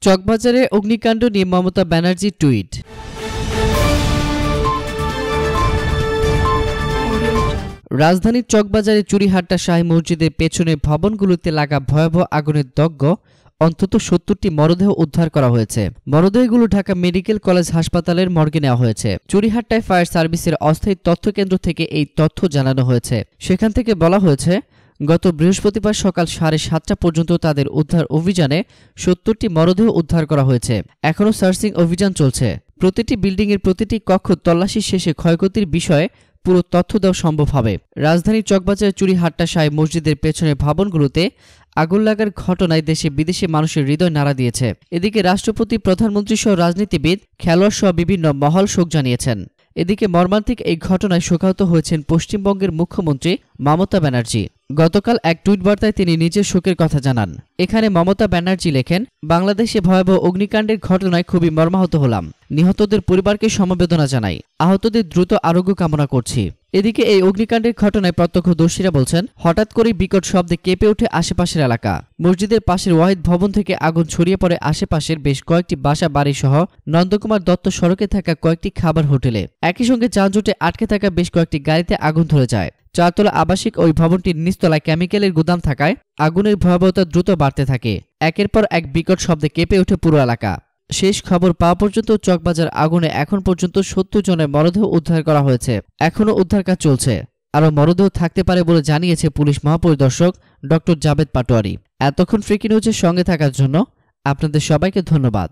চকবাজারে অগ্নিকাণ্ড নিয়ে মমতা ব্যানার্জির টুইট। রাজধানীর চকবাজারে চুরিহাট্টা শাহী মসজিদের পেছনে ভবনগুলোতে লাগা ভয়াবহ আগুনে দগ্ধ অন্তত ৭০টি মরদেহ উদ্ধার করা হয়েছে। মরদেহগুলো ঢাকা মেডিকেল কলেজ হাসপাতালের মর্গে নেওয়া হয়েছে। চুরিহাট্টায় ফায়ার সার্ভিসের অস্থায়ী তথ্যকেন্দ্র থেকে এই তথ্য জানানো হয়েছে। সেখান থেকে বলা হয়েছে, গত বৃহস্পতিবার সকাল 7:30টা পর্যন্ত তাদের উদ্ধার অভিযানে ৭০টি মরদেহ উদ্ধার করা হয়েছে। এখনও সার্চিং অভিযান চলছে। প্রতিটি বিল্ডিংয়ের প্রতিটি কক্ষ তল্লাশি শেষে ক্ষয়ক্ষতির বিষয়ে পুরো তথ্য দেওয়া সম্ভব হবে। রাজধানীর চকবাজারের চুরিহাট্টা শাহী মসজিদের পেছনের ভবনগুলোতে আগুন লাগার ঘটনায় দেশে বিদেশে মানুষের হৃদয় নাড়া দিয়েছে। এদিকে রাষ্ট্রপতি, প্রধানমন্ত্রী সহ রাজনীতিবিদ, খেলোয়াড় সহ বিভিন্ন মহল শোক জানিয়েছেন। এদিকে মর্মান্তিক এই ঘটনায় শোকাহত হয়েছেন পশ্চিমবঙ্গের মুখ্যমন্ত্রী মমতা ব্যানার্জি। গতকাল এক টুইট বার্তায় তিনি নিজের শোকের কথা জানান। এখানে মমতা ব্যানার্জি লেখেন, বাংলাদেশে ভয়াবহ অগ্নিকাণ্ডের ঘটনায় খুবই মর্মাহত হলাম। নিহতদের পরিবারকে সমবেদনা জানাই। আহতদের দ্রুত আরোগ্য কামনা করছি। এদিকে এই অগ্নিকাণ্ডের ঘটনায় প্রত্যক্ষদর্শীরা বলছেন, হঠাৎ করেই বিকট শব্দে কেঁপে ওঠে আশেপাশের এলাকা। মসজিদের পাশের ওয়াহিদ ভবন থেকে আগুন ছড়িয়ে পড়ে আশেপাশের বেশ কয়েকটি বাসা বাড়ি সহ নন্দকুমার দত্ত সড়কে থাকা কয়েকটি খাবার হোটেলে। একই সঙ্গে যানজটে আটকে থাকা বেশ কয়েকটি গাড়িতে আগুন ধরে যায়। চারতলা আবাসিক ওই ভবনটির নিচতলায় কেমিক্যালের গুদাম থাকায় আগুনের ভয়াবহতা দ্রুত বাড়তে থাকে। একের পর এক বিকট শব্দে কেঁপে ওঠে পুরো এলাকা। শেষ খবর পাওয়া পর্যন্ত চকবাজার আগুনে এখন পর্যন্ত ৭০ জনের মরদেহ উদ্ধার করা হয়েছে। এখনও উদ্ধার কাজ চলছে। আরও মরদেহ থাকতে পারে বলে জানিয়েছে পুলিশ মহাপরিদর্শক ডক্টর জাবেদ পাটোয়ারি। এতক্ষণ ফ্রিকি নিউজের সঙ্গে থাকার জন্য আপনাদের সবাইকে ধন্যবাদ।